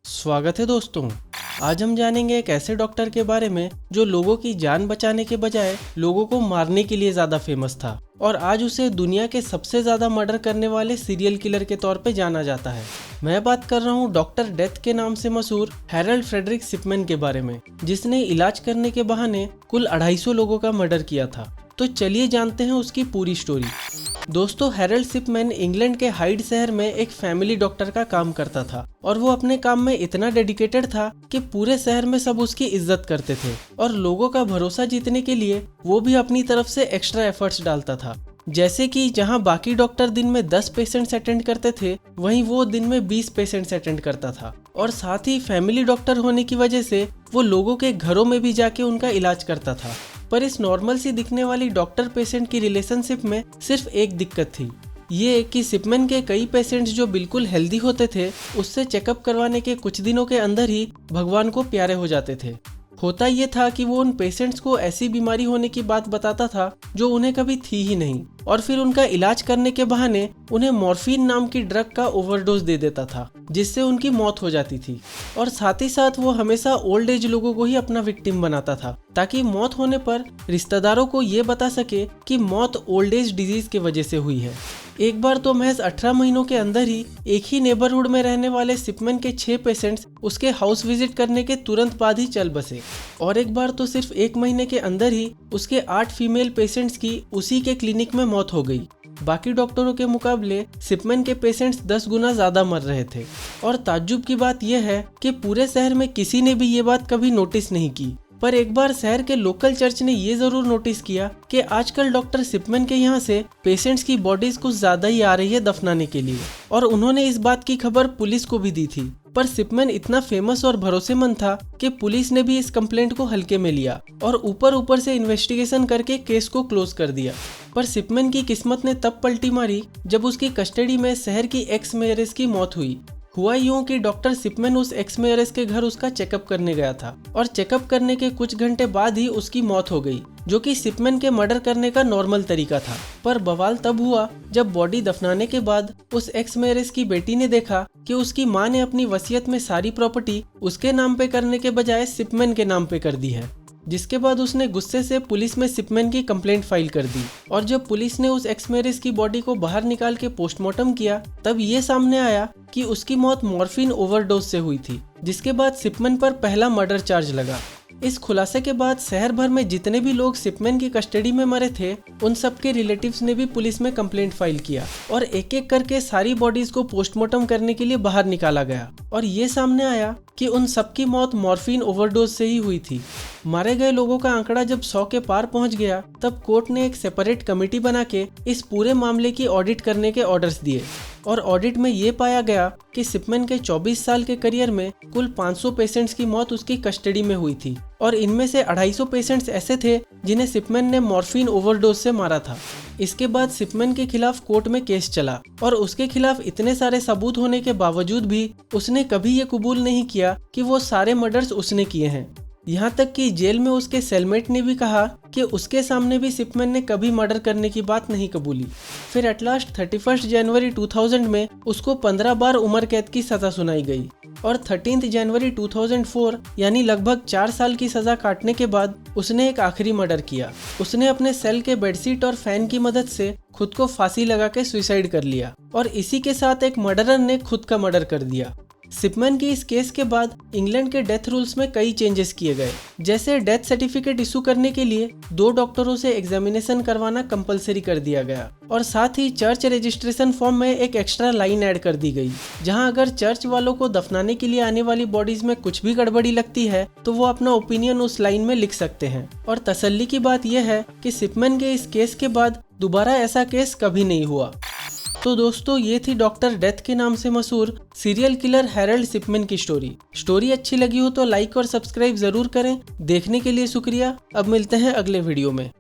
स्वागत है दोस्तों। आज हम जानेंगे एक ऐसे डॉक्टर के बारे में जो लोगों की जान बचाने के बजाय लोगों को मारने के लिए ज्यादा फेमस था और आज उसे दुनिया के सबसे ज्यादा मर्डर करने वाले सीरियल किलर के तौर पे जाना जाता है। मैं बात कर रहा हूँ डॉक्टर डेथ के नाम से मशहूर हैरोल्ड फ्रेडरिक शिपमैन के बारे में, जिसने इलाज करने के बहाने कुल 250 लोगों का मर्डर किया था। तो चलिए जानते हैं उसकी पूरी स्टोरी। दोस्तों, हैरोल्ड शिपमैन इंग्लैंड के हाइड शहर में एक फैमिली डॉक्टर का काम करता था और वो अपने काम में इतना डेडिकेटेड था कि पूरे शहर में सब उसकी इज्जत करते थे और लोगों का भरोसा जीतने के लिए वो भी अपनी तरफ से एक्स्ट्रा एफर्ट्स डालता था। जैसे कि जहां बाकी डॉक्टर दिन में 10 पेशेंट्स अटेंड करते थे, वहीं वो दिन में 20 पेशेंट्स अटेंड करता था और साथ ही फैमिली डॉक्टर होने की वजह से वो लोगों के घरों में भी जाके उनका इलाज करता था। पर इस नॉर्मल सी दिखने वाली डॉक्टर पेशेंट की रिलेशनशिप में सिर्फ एक दिक्कत थी, ये कि शिपमैन के कई पेशेंट्स जो बिल्कुल हेल्दी होते थे उससे चेकअप करवाने के कुछ दिनों के अंदर ही भगवान को प्यारे हो जाते थे। होता ये था कि वो उन पेशेंट्स को ऐसी बीमारी होने की बात बताता था जो उन्हें कभी थी ही नहीं और फिर उनका इलाज करने के बहाने उन्हें मॉर्फिन नाम की ड्रग का ओवरडोज दे देता था, जिससे उनकी मौत हो जाती थी। और साथ ही साथ वो हमेशा ओल्ड एज लोगों को ही अपना विक्टिम बनाता था ताकि मौत होने पर रिश्तेदारों को ये बता सके कि मौत ओल्ड एज डिजीज की वजह से हुई है। एक बार तो महज 18 महीनों के अंदर ही एक ही नेबरहुड में रहने वाले शिपमैन के 6 पेशेंट्स उसके हाउस विजिट करने के तुरंत बाद ही चल बसे और एक बार तो सिर्फ 1 महीने के अंदर ही उसके 8 फीमेल पेशेंट्स की उसी के क्लिनिक में मौत हो गई। बाकी डॉक्टरों के मुकाबले शिपमैन के पेशेंट्स 10 गुना ज्यादा मर रहे थे और ताज्जुब की बात यह है कि पूरे शहर में किसी ने भी ये बात कभी नोटिस नहीं की। पर एक बार शहर के लोकल चर्च ने ये जरूर नोटिस किया कि आजकल डॉक्टर शिपमैन के यहाँ से पेशेंट्स की बॉडीज कुछ ज्यादा ही आ रही है दफनाने के लिए, और उन्होंने इस बात की खबर पुलिस को भी दी थी। पर शिपमैन इतना फेमस और भरोसेमंद था कि पुलिस ने भी इस कंप्लेंट को हल्के में लिया और ऊपर से इन्वेस्टिगेशन करके केस को क्लोज कर दिया। पर शिपमैन की किस्मत ने तब पलटी मारी जब उसकी कस्टडी में शहर की एक्स मेयरेस की मौत हुई। हुआ यूं कि डॉक्टर शिपमैन उस एक्स मेयरेस के घर उसका चेकअप करने गया था और चेकअप करने के कुछ घंटे बाद ही उसकी मौत हो गई, जो कि शिपमैन के मर्डर करने का नॉर्मल तरीका था। पर बवाल तब हुआ जब बॉडी दफनाने के बाद उस एक्स मेयरेस की बेटी ने देखा कि उसकी मां ने अपनी वसीयत में सारी प्रॉपर्टी उसके नाम पे करने के बजाय शिपमैन के नाम पे कर दी है, जिसके बाद उसने गुस्से से पुलिस में शिपमैन की कंप्लेंट फाइल कर दी। और जब पुलिस ने उस एक्स मेयरेस की बॉडी को बाहर निकाल के पोस्टमार्टम किया तब ये सामने आया कि उसकी मौत मॉर्फिन ओवरडोज से हुई थी, जिसके बाद शिपमैन पर पहला मर्डर चार्ज लगा। इस खुलासे के बाद शहर भर में जितने भी लोग शिपमैन की कस्टडी में मरे थे उन सबके रिलेटिव्स ने भी पुलिस में कंप्लेंट फाइल किया और एक एक करके सारी बॉडीज को पोस्टमार्टम करने के लिए बाहर निकाला गया और ये सामने आया कि उन सबकी मौत मॉर्फिन ओवरडोज से ही हुई थी। मारे गए लोगों का आंकड़ा जब 100 के पार पहुंच गया तब कोर्ट ने एक सेपरेट कमेटी बना के इस पूरे मामले की ऑडिट करने के ऑर्डर्स दिए और ऑडिट में ये पाया गया कि शिपमैन के 24 साल के करियर में कुल 500 पेशेंट्स की मौत उसकी कस्टडी में हुई थी और इनमें से 250 पेशेंट्स ऐसे थे जिन्हें शिपमैन ने मॉर्फिन ओवरडोज से मारा था। इसके बाद शिपमैन के खिलाफ कोर्ट में केस चला और उसके खिलाफ इतने सारे सबूत होने के बावजूद भी उसने कभी ये कबूल नहीं किया कि वो सारे मर्डर्स उसने किए हैं। यहाँ तक कि जेल में उसके सेलमेट ने भी कहा कि उसके सामने भी शिपमैन ने कभी मर्डर करने की बात नहीं कबूली। फिर एट लास्ट 31 जनवरी 2000 में उसको 15 बार उम्र कैद की सजा सुनाई गई और 13 जनवरी 2004 यानी लगभग 4 साल की सजा काटने के बाद उसने एक आखिरी मर्डर किया। उसने अपने सेल के बेडशीट और फैन की मदद से खुद को फांसी लगा के सुसाइड कर लिया और इसी के साथ एक मर्डरर ने खुद का मर्डर कर दिया। शिपमैन की इस केस के बाद इंग्लैंड के डेथ रूल्स में कई चेंजेस किए गए, जैसे डेथ सर्टिफिकेट इशू करने के लिए 2 डॉक्टरों से एग्जामिनेशन करवाना कंपलसरी कर दिया गया और साथ ही चर्च रजिस्ट्रेशन फॉर्म में एक एक्स्ट्रा लाइन ऐड कर दी गई, जहां अगर चर्च वालों को दफनाने के लिए आने वाली बॉडीज में कुछ भी गड़बड़ी लगती है तो वो अपना ओपिनियन उस लाइन में लिख सकते हैं। और तसल्ली की बात यह है कि शिपमैन के इस केस के बाद दोबारा ऐसा केस कभी नहीं हुआ। तो दोस्तों, ये थी डॉक्टर डेथ के नाम से मशहूर सीरियल किलर हैरोल्ड शिपमैन की स्टोरी अच्छी लगी हो तो लाइक और सब्सक्राइब जरूर करें। देखने के लिए शुक्रिया। अब मिलते हैं अगले वीडियो में।